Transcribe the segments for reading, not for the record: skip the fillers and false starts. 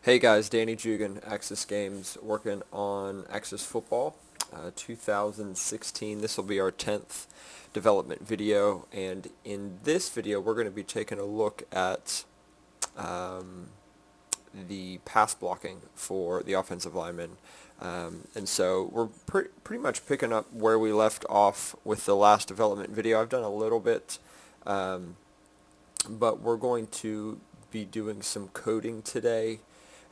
Hey guys, Danny Jugan, Axis Games, working on Axis Football 2016. This will be our 10th development video, and in this video we're going to be taking a look at the pass blocking for the offensive linemen. And so we're pretty much picking up where we left off with the last development video. I've done a little bit, but we're going to be doing some coding today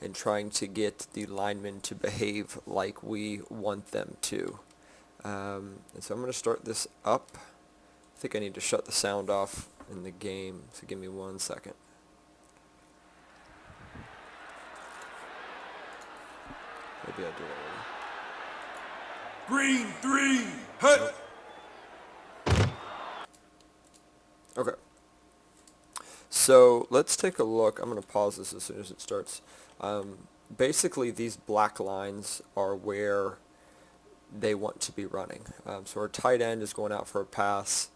and trying to get the linemen to behave like we want them to. And so I'm going to start this up. I think I need to shut the sound off in the game, so give me 1 second. Maybe I did already. Green 3, hut! Okay. So let's take a look. I'm going to pause this as soon as it starts. Basically, these black lines are where they want to be running. So our tight end is going out for a pass,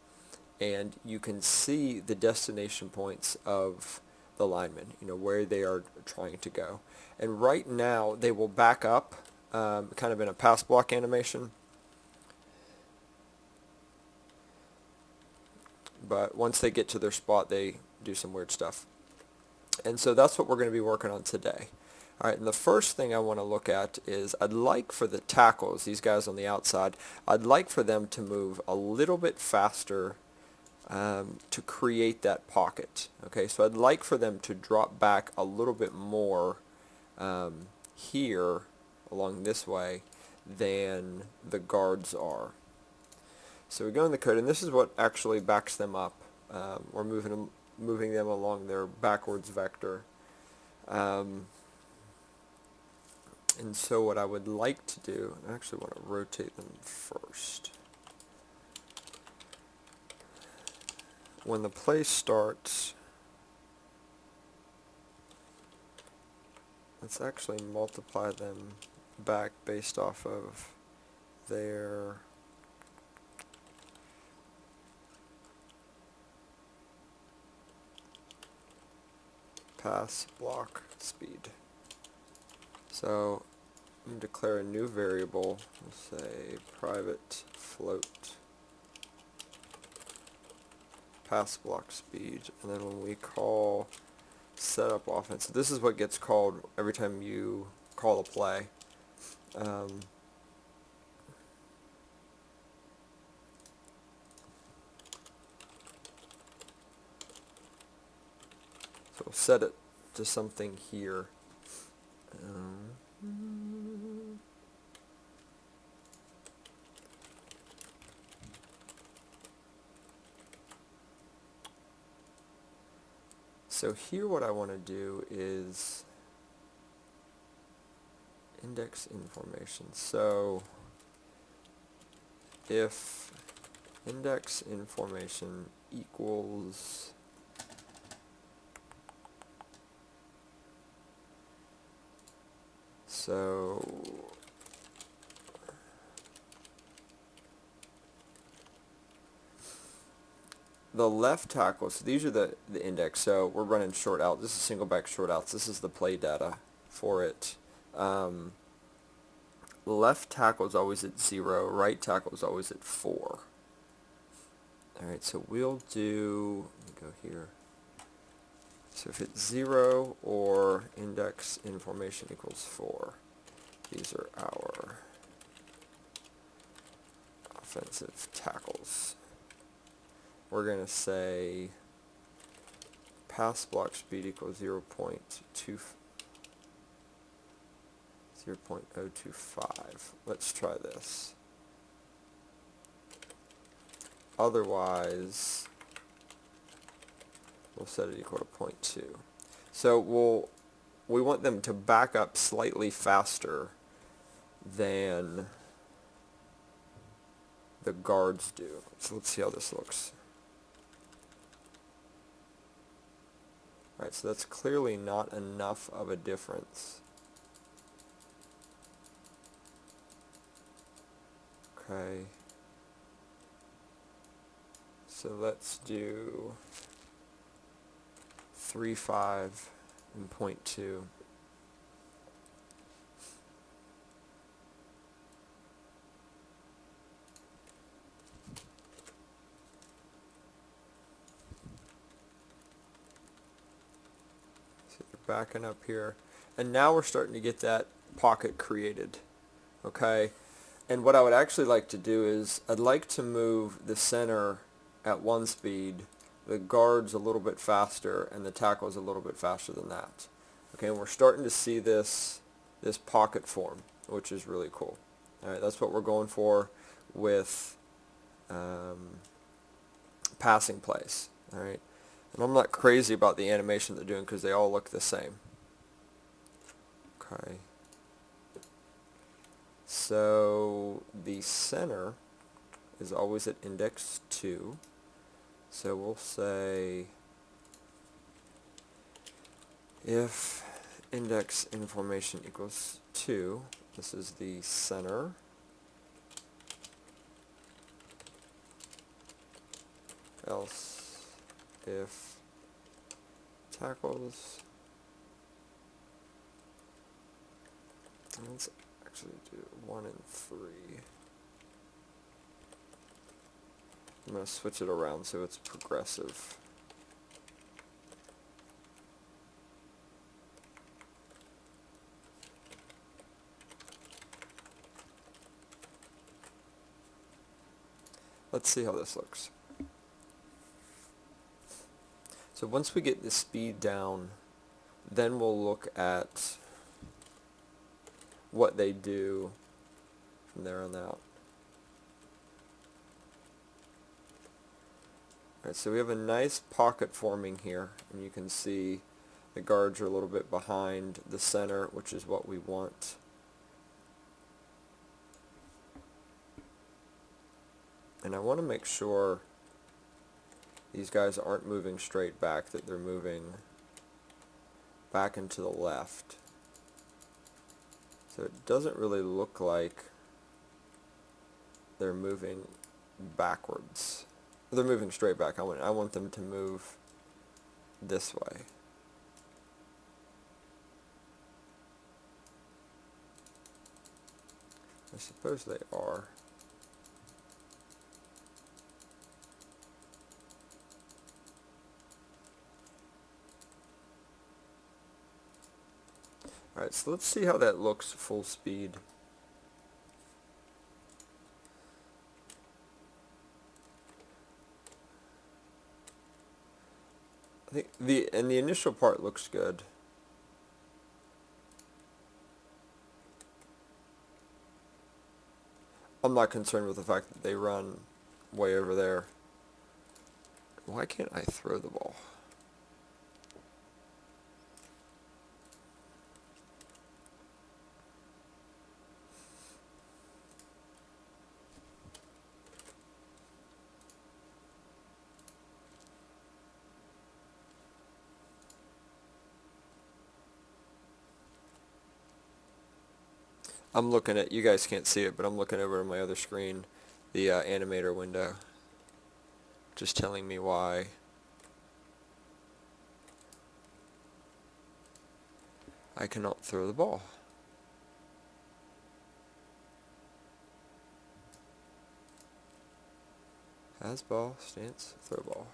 and you can see the destination points of the linemen, where they are trying to go. And right now, they will back up, kind of in a pass block animation. But once they get to their spot, they do some weird stuff. And so that's what we're going to be working on today. All right, and the first thing I want to look at is I'd like for the tackles, these guys on the outside, I'd like for them to move a little bit faster to create that pocket. Okay, so I'd like for them to drop back a little bit more here along this way than the guards are. So we go in the code, and this is what actually backs them up. We're moving them along their backwards vector. And so what I would like to do, I actually want to rotate them first. When the play starts, let's actually multiply them back based off of their pass block speed. So I'm going to declare a new variable. We'll say private float pass block speed, and then when we call setup offense, so this is what gets called every time you call a play. So we'll set it to something here. So here what I want to do is index information. So if index information equals the left tackle, so these are the index, so we're running short out. This is single back short outs. This is the play data for it. Left tackle is always at 0, right tackle is always at 4. Alright, so we'll do, let me go here. So if it's 0 or index information equals 4, these are our offensive tackles. We're going to say pass block speed equals 0.025. Let's try this. Otherwise, we'll set it equal to 0.2. So we want them to back up slightly faster than the guards do. So let's see how this looks. Alright, so that's clearly not enough of a difference. Okay. So let's do 3.5 and 0.2. backing up here. And now we're starting to get that pocket created. Okay? And what I would actually like to do is I'd like to move the center at 1 speed, the guards a little bit faster, and the tackles a little bit faster than that. Okay, and we're starting to see this pocket form, which is really cool. All right, that's what we're going for with passing plays. All right, and I'm not crazy about the animation they're doing because they all look the same. Okay. So the center is always at index 2. So we'll say if index information equals 2, this is the center. Else if tackles, let's actually do 1 and 3. I'm going to switch it around so it's progressive. Let's see how this looks. So once we get the speed down, then we'll look at what they do from there on out. Alright, so we have a nice pocket forming here, and you can see the guards are a little bit behind the center, which is what we want. And I want to make sure these guys aren't moving straight back, that they're moving back and to the left. So it doesn't really look like they're moving backwards. They're moving straight back. I want them to move this way. I suppose they are. Alright, so let's see how that looks full speed. I think the initial part looks good. I'm not concerned with the fact that they run way over there. Why can't I throw the ball? I'm looking at, you guys can't see it, but I'm looking over on my other screen, the animator window, just telling me why I cannot throw the ball. Has ball, stance, throw ball.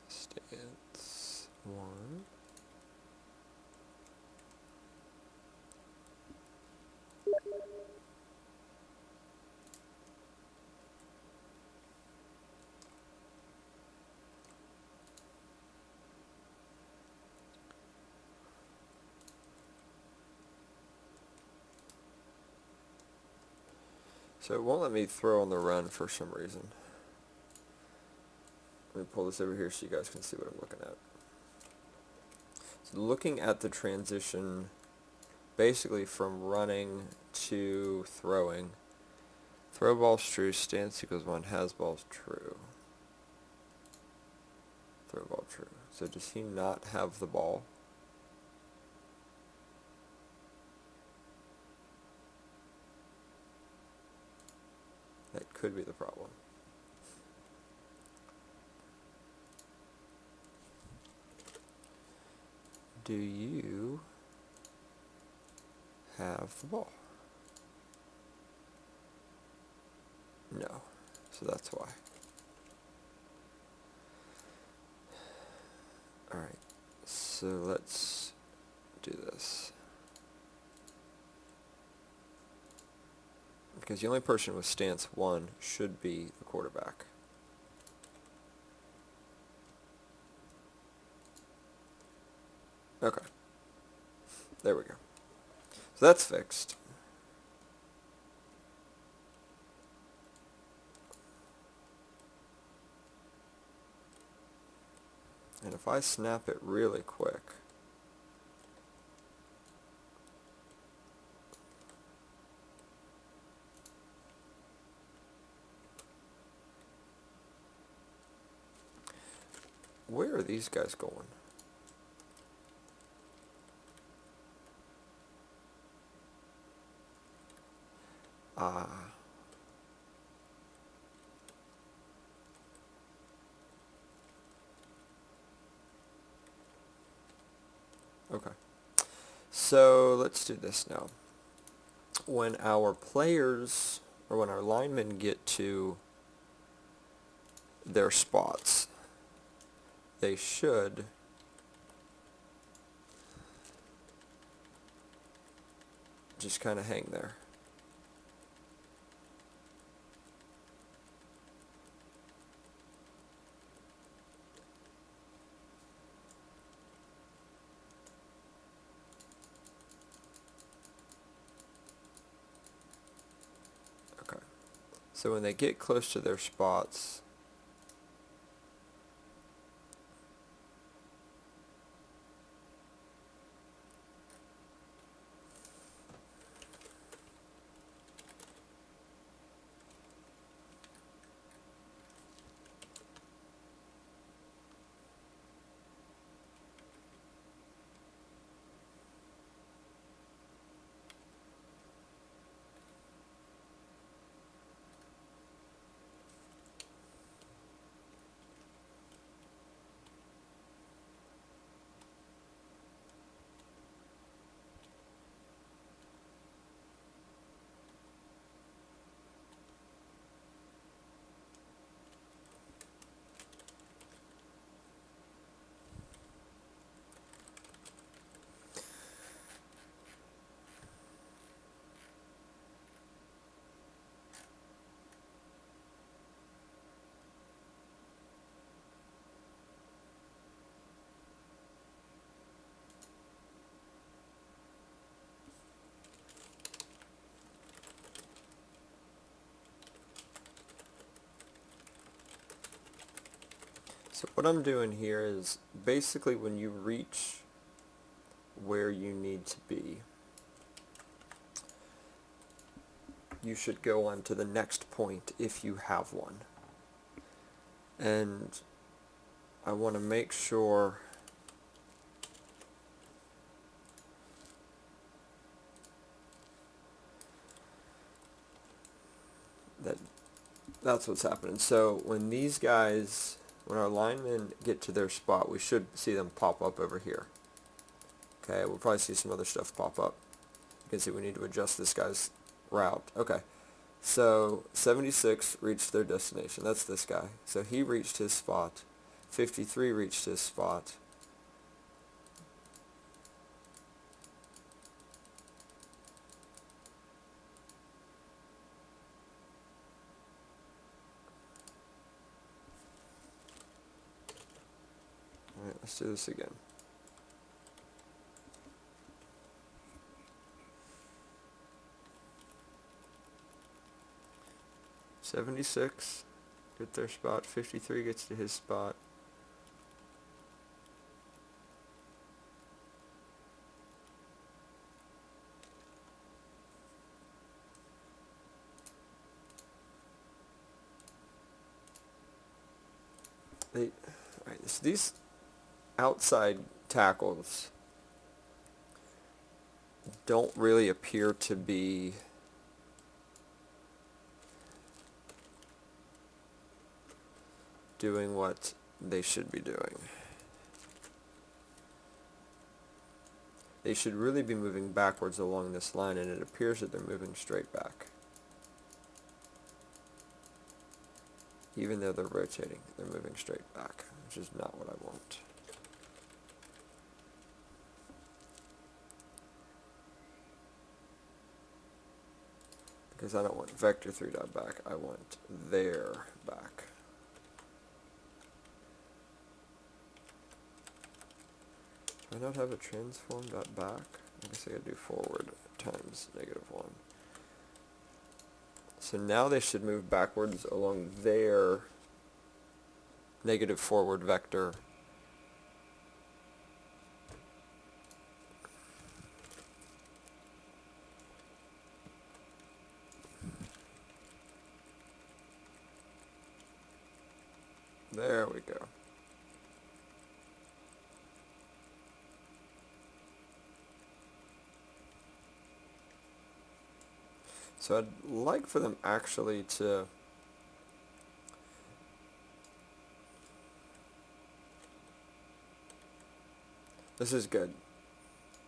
Stance 1. So it won't let me throw on the run for some reason. Let me pull this over here so you guys can see what I'm looking at. So looking at the transition basically from running to throwing. Throw ball's true, stance equals 1, has ball's true. Throw ball true. So does he not have the ball? That could be the problem. Do you have the ball. No. So that's why. Alright. So let's do this. Because the only person with stance 1 should be the quarterback. Okay. There we go. So that's fixed. And if I snap it really quick, where are these guys going? Okay. So let's do this now. When our players, or when our linemen get to their spots, they should just kind of hang there. Okay. So when they get close to their spots, so what I'm doing here is basically when you reach where you need to be, you should go on to the next point if you have one. And I want to make sure that that's what's happening. So when these guys, when our linemen get to their spot, we should see them pop up over here. Okay, we'll probably see some other stuff pop up. You can see we need to adjust this guy's route. Okay, so 76 reached their destination. That's this guy. So he reached his spot. 53 reached his spot. Alright, let's do this again. "76 get their spot, 53 gets to his spot. Alright, so these outside tackles don't really appear to be doing what they should be doing. they should really be moving backwards along this line, and it appears that they're moving straight back. Even though they're rotating, they're moving straight back, which is not what I want. Because I don't want vector 3 dot back, I want their back. Do I not have a transform dot back? I guess I gotta do forward times -1. So now they should move backwards along their negative forward vector. There we go. So I'd like for them actually to this is good.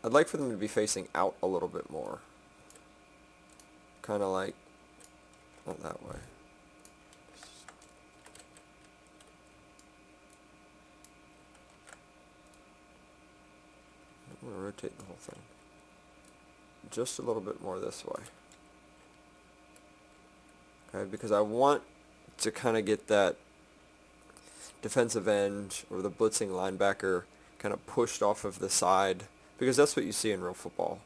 I'd like for them to be facing out a little bit more. Kind of like, not that way. I'm going to rotate the whole thing. Just a little bit more this way. Okay, because I want to kind of get that defensive end or the blitzing linebacker kind of pushed off of the side, because that's what you see in real football.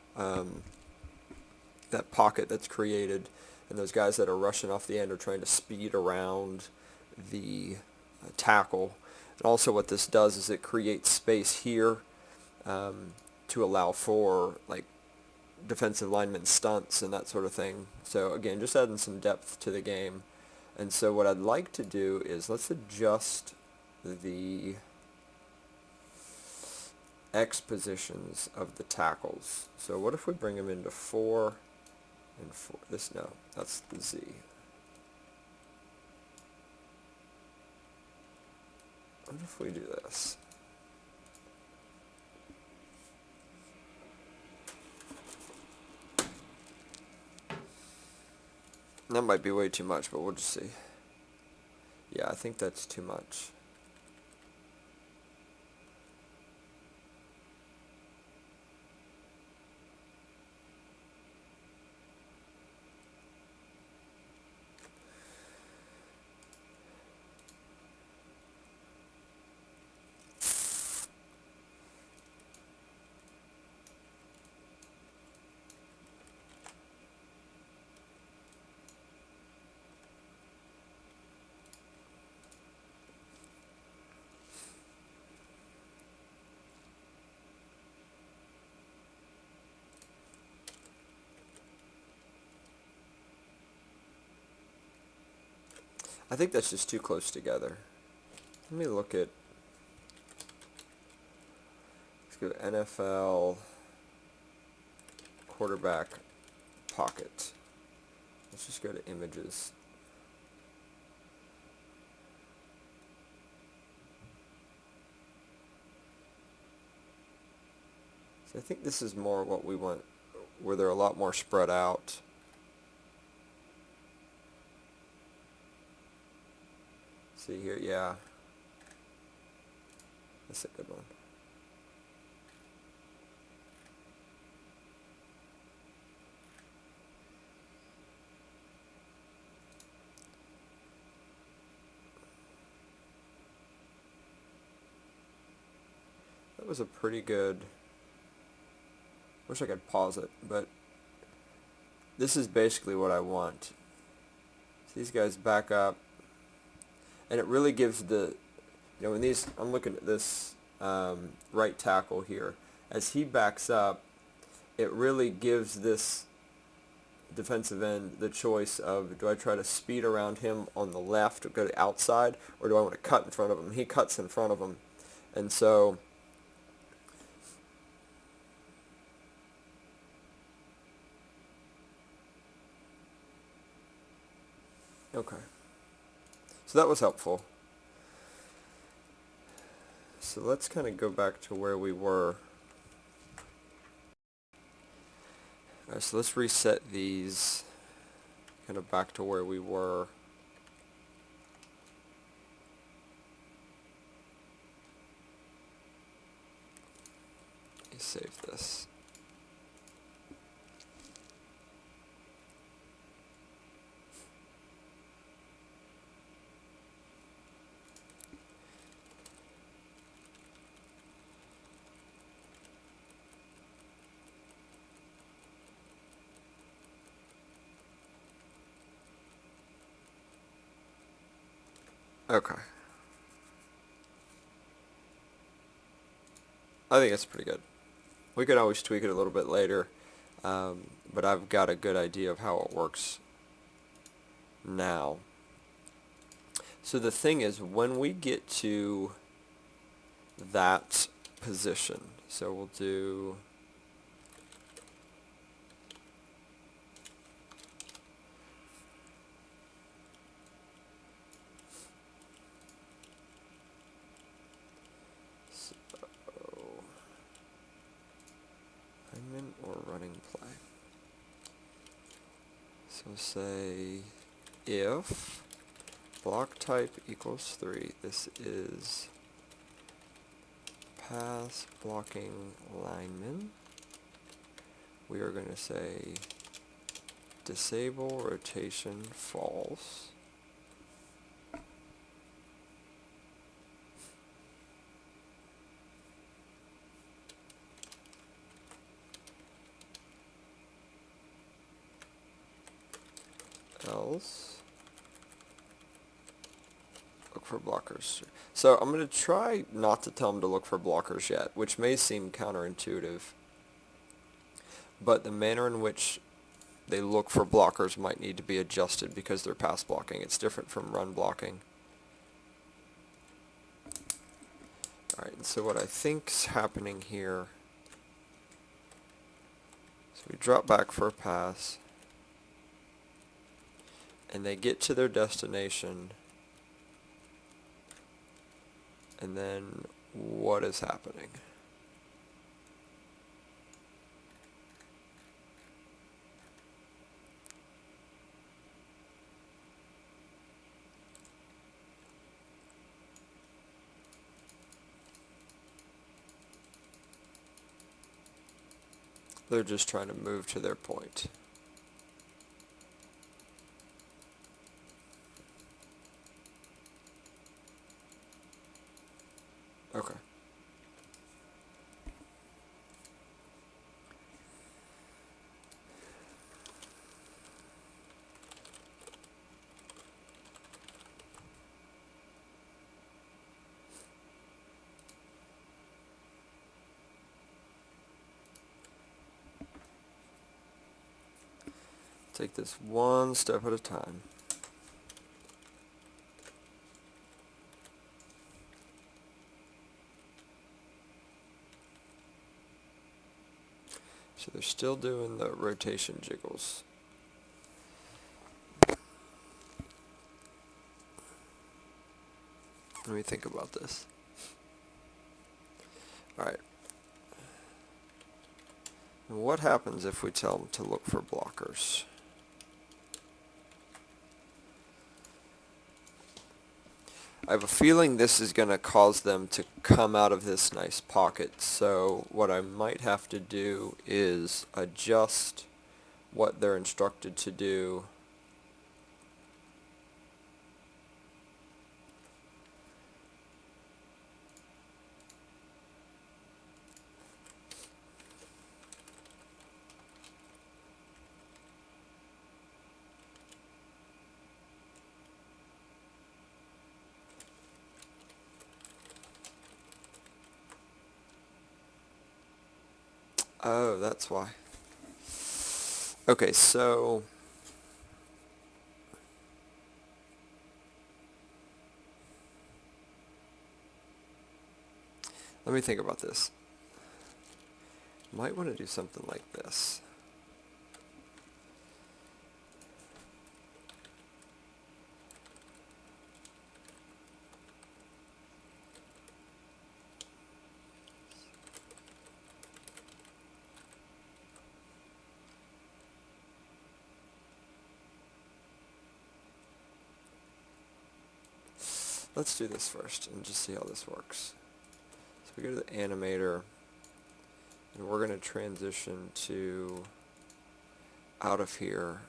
That pocket that's created, and those guys that are rushing off the end are trying to speed around the tackle. And also what this does is it creates space here to allow for like defensive lineman stunts and that sort of thing. So again, just adding some depth to the game. And so what I'd like to do is let's adjust the X positions of the tackles. So what if we bring them into 4 and 4? No, that's the Z. What if we do this? That might be way too much, but we'll just see. Yeah, I think that's too much. I think that's just too close together. Let me look at, let's go to NFL quarterback pocket. Let's just go to images. So I think this is more what we want, where they're a lot more spread out. See here, yeah. That's a good one. That was a pretty good, wish I could pause it, but this is basically what I want. So these guys back up, and it really gives the, you know, when these, I'm looking at this right tackle here, as he backs up, it really gives this defensive end the choice of, do I try to speed around him on the left or go to the outside, or do I want to cut in front of him? He cuts in front of him, and so okay. So that was helpful. So let's kind of go back to where we were. Alright, so let's reset these kind of back to where we were. Let me save this. Okay. I think it's pretty good. We could always tweak it a little bit later, but I've got a good idea of how it works now. So the thing is, when we get to that position, so we'll do alignment or running play. So say if block type equals 3, this is pass blocking lineman. We are going to say disable rotation false. Else look for blockers. So I'm going to try not to tell them to look for blockers yet, which may seem counterintuitive, but the manner in which they look for blockers might need to be adjusted because they're pass blocking. It's different from run blocking. Alright, and so what I think's happening here, so we drop back for a pass, and they get to their destination, and then what is happening? They're just trying to move to their point. Okay. Take this one step at a time. So they're still doing the rotation jiggles. Let me think about this. Alright. What happens if we tell them to look for blockers? I have a feeling this is going to cause them to come out of this nice pocket, so what I might have to do is adjust what they're instructed to do . Oh, that's why. Okay, so let me think about this. Might want to do something like this. let's do this first and just see how this works. So we go to the animator, and we're going to transition to out of here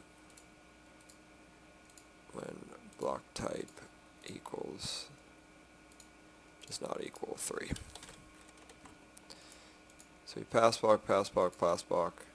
when block type equals does not equal 3. So we pass block, pass block, pass block.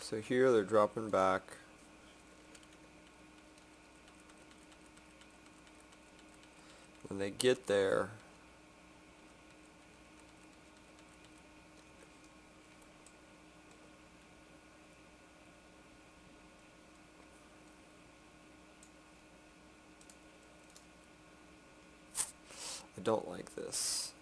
So here they're dropping back. When they get there, I don't like this.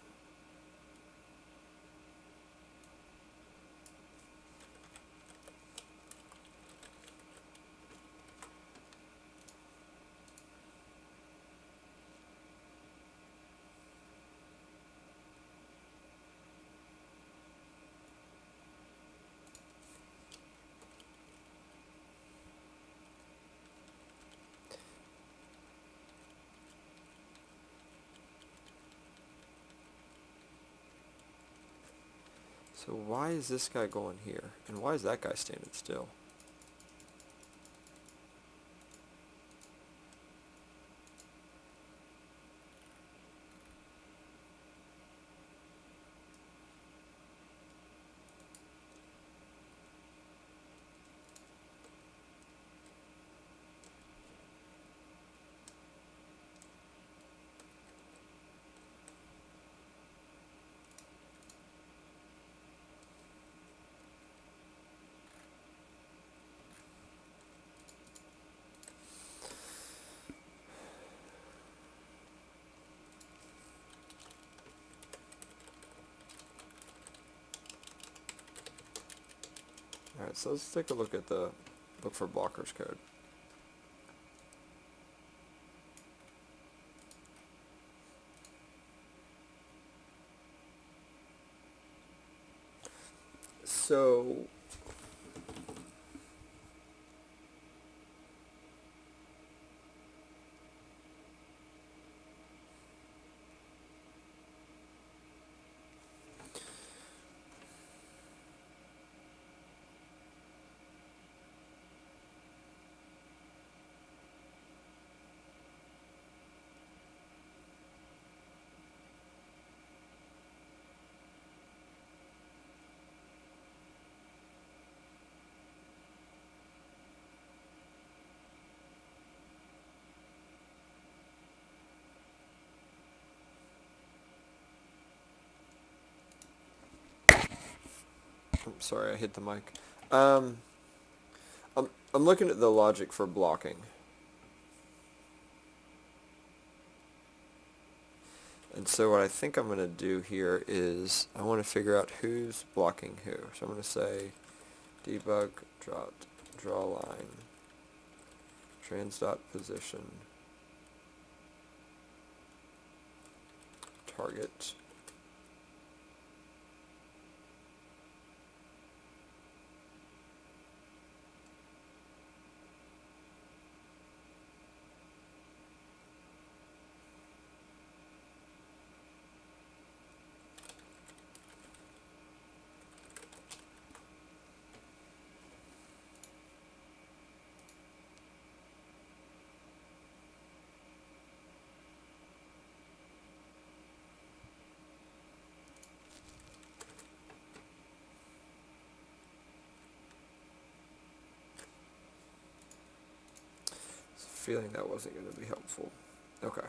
So why is this guy going here? And why is that guy standing still? Alright, so let's take a look at the look for blockers code. So I'm sorry, I hit the mic. I'm looking at the logic for blocking. And so what I think I'm going to do here is I want to figure out who's blocking who. So I'm going to say debug draw line trans dot position target. Feeling that wasn't going to be helpful. Okay.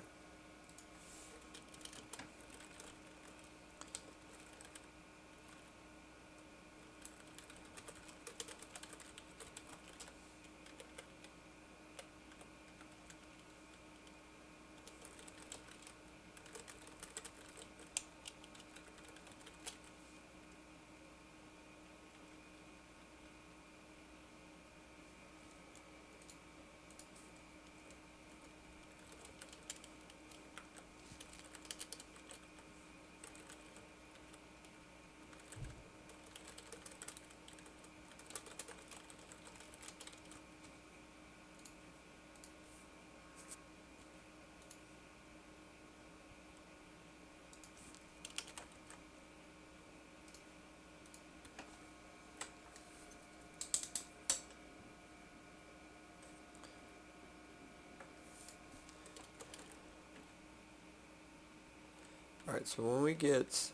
Alright, so when we get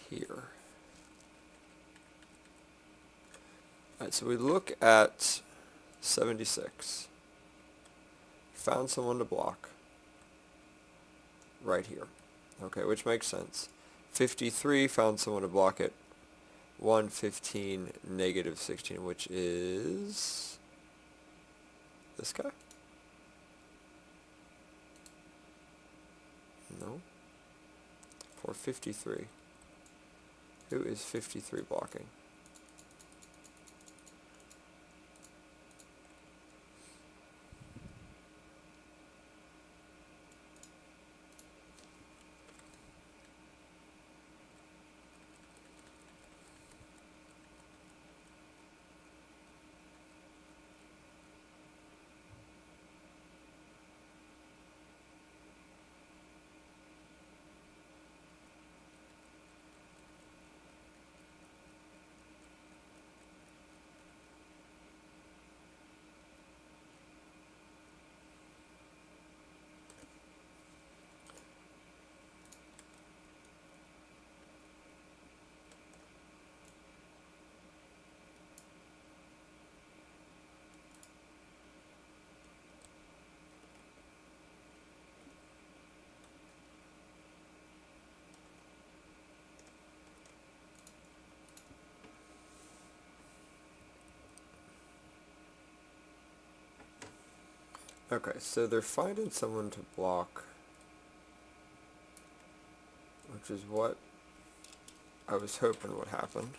here, alright, so we look at 76, found someone to block right here, okay, which makes sense. 53 found someone to block it 115, negative 16, which is this guy? No. For 53. Who is 53 blocking? Okay, so they're finding someone to block, which is what I was hoping would happen.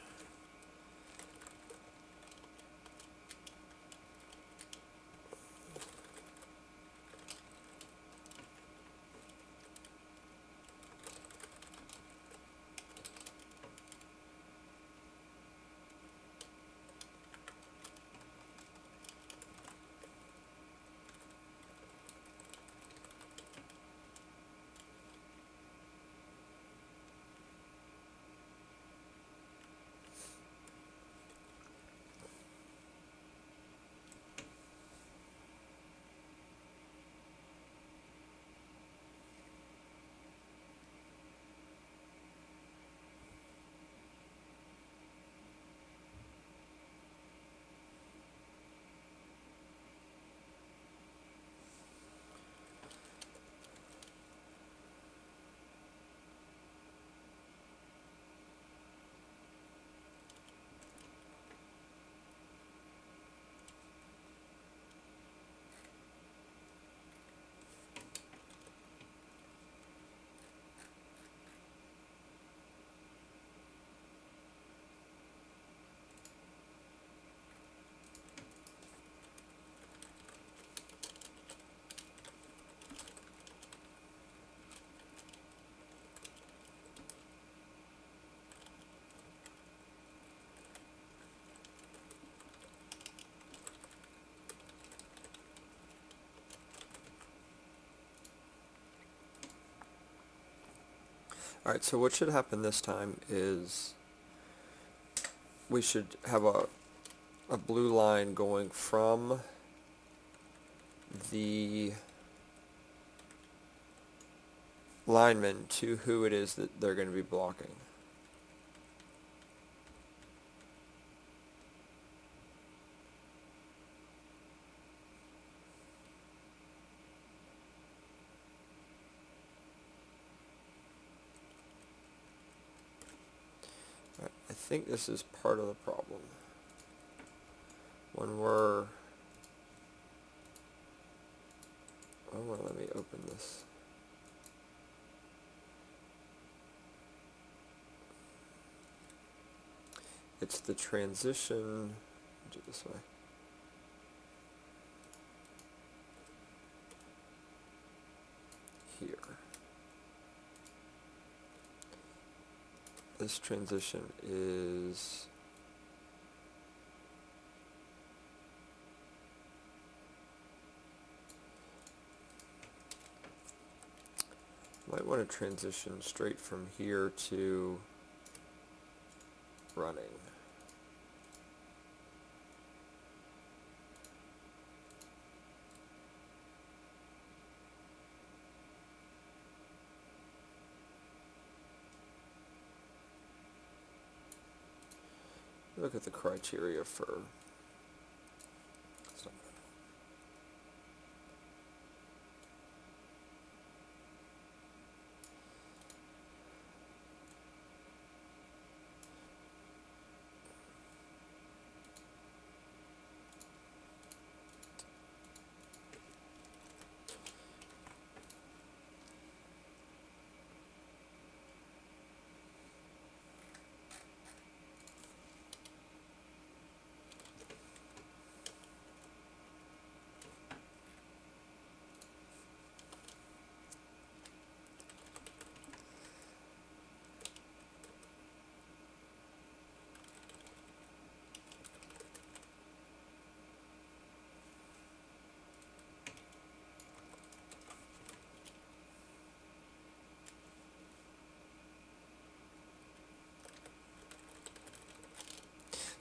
Alright, so what should happen this time is we should have a blue line going from the lineman to who it is that they're going to be blocking. I think this is part of the problem. When we're... Oh, well, let me open this. It's the transition... Do it this way. Here. This transition is... Might want to transition straight from here to running. look at the criteria for.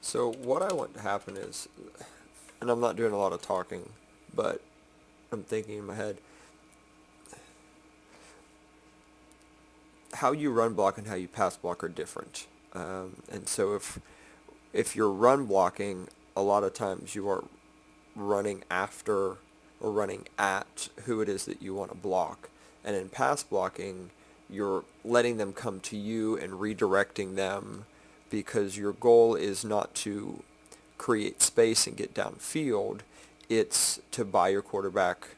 So what I want to happen is, and I'm not doing a lot of talking, but I'm thinking in my head, how you run block and how you pass block are different. And so if you're run blocking, a lot of times you are running after or running at who it is that you want to block. And in pass blocking, you're letting them come to you and redirecting them, because your goal is not to create space and get downfield. It's to buy your quarterback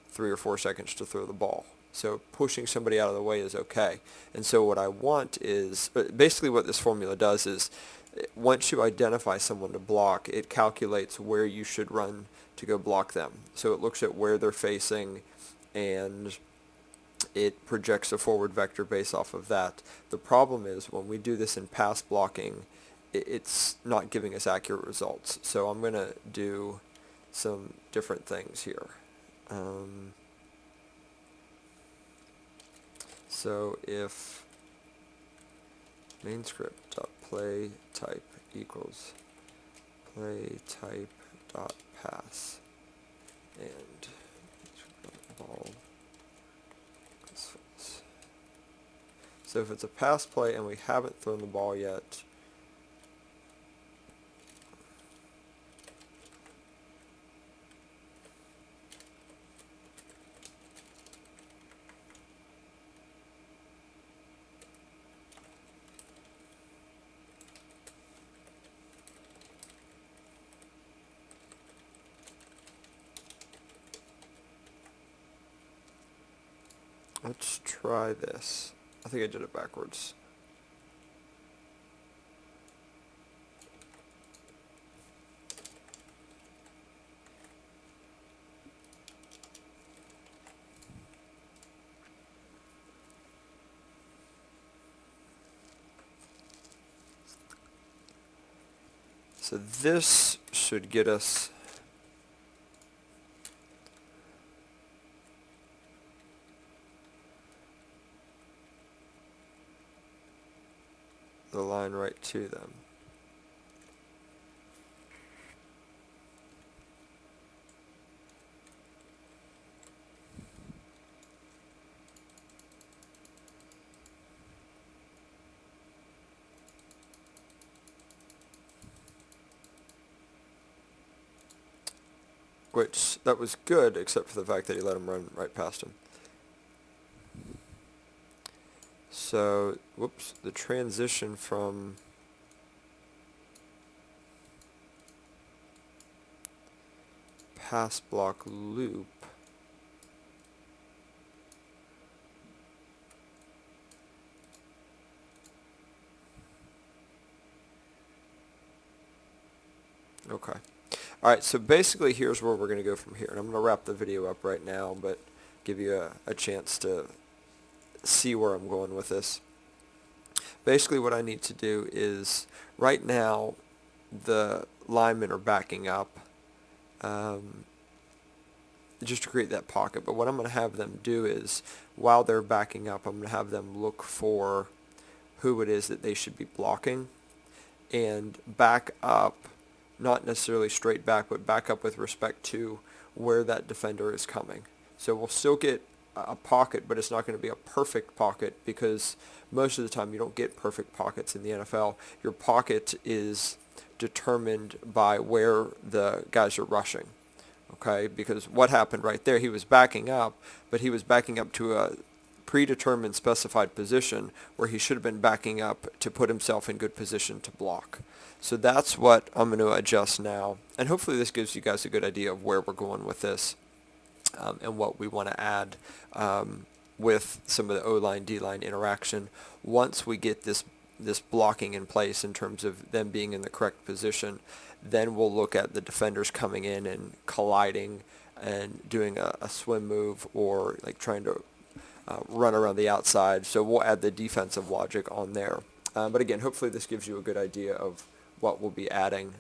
3 or 4 seconds to throw the ball. So pushing somebody out of the way is okay. And so what I want is, basically what this formula does is, once you identify someone to block, it calculates where you should run to go block them. So it looks at where they're facing, and it projects a forward vector based off of that. The problem is when we do this in pass blocking, it's not giving us accurate results. So I'm going to do some different things here. So if main script dot play type equals play type dot pass, and ball. So if it's a pass play and we haven't thrown the ball yet, let's try this. I think I did it backwards. So this should get us the line right to them. Which, that was good, except for the fact that he let him run right past him. So, whoops, the transition from pass block loop okay. Alright, so basically here's where we're going to go from here. And I'm going to wrap the video up right now, but give you a chance to see where I'm going with this. Basically what I need to do is, right now the linemen are backing up just to create that pocket. But what I'm going to have them do is, while they're backing up, I'm going to have them look for who it is that they should be blocking, and back up, not necessarily straight back, but back up with respect to where that defender is coming. So we'll still get a pocket, but it's not going to be a perfect pocket, because most of the time you don't get perfect pockets in the NFL. Your pocket is determined by where the guys are rushing. Okay, because what happened right there, he was backing up, but he was backing up to a predetermined specified position where he should have been backing up to put himself in good position to block. So that's what I'm going to adjust now, and hopefully this gives you guys a good idea of where we're going with this, and what we want to add with some of the O-line, D-line interaction once we get this blocking in place in terms of them being in the correct position. Then we'll look at the defenders coming in and colliding and doing a swim move, or like trying to run around the outside. So we'll add the defensive logic on there. But again, hopefully this gives you a good idea of what we'll be adding.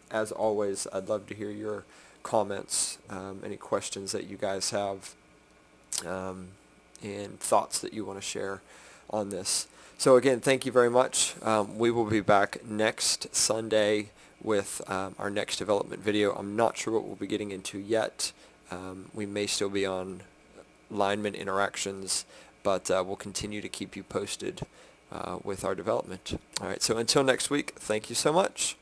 As always, I'd love to hear your comments, any questions that you guys have, and thoughts that you want to share on this. So again, thank you very much. We will be back next Sunday with our next development video. I'm not sure what we'll be getting into yet. We may still be on lineman interactions, but we'll continue to keep you posted with our development. All right, so until next week, thank you so much.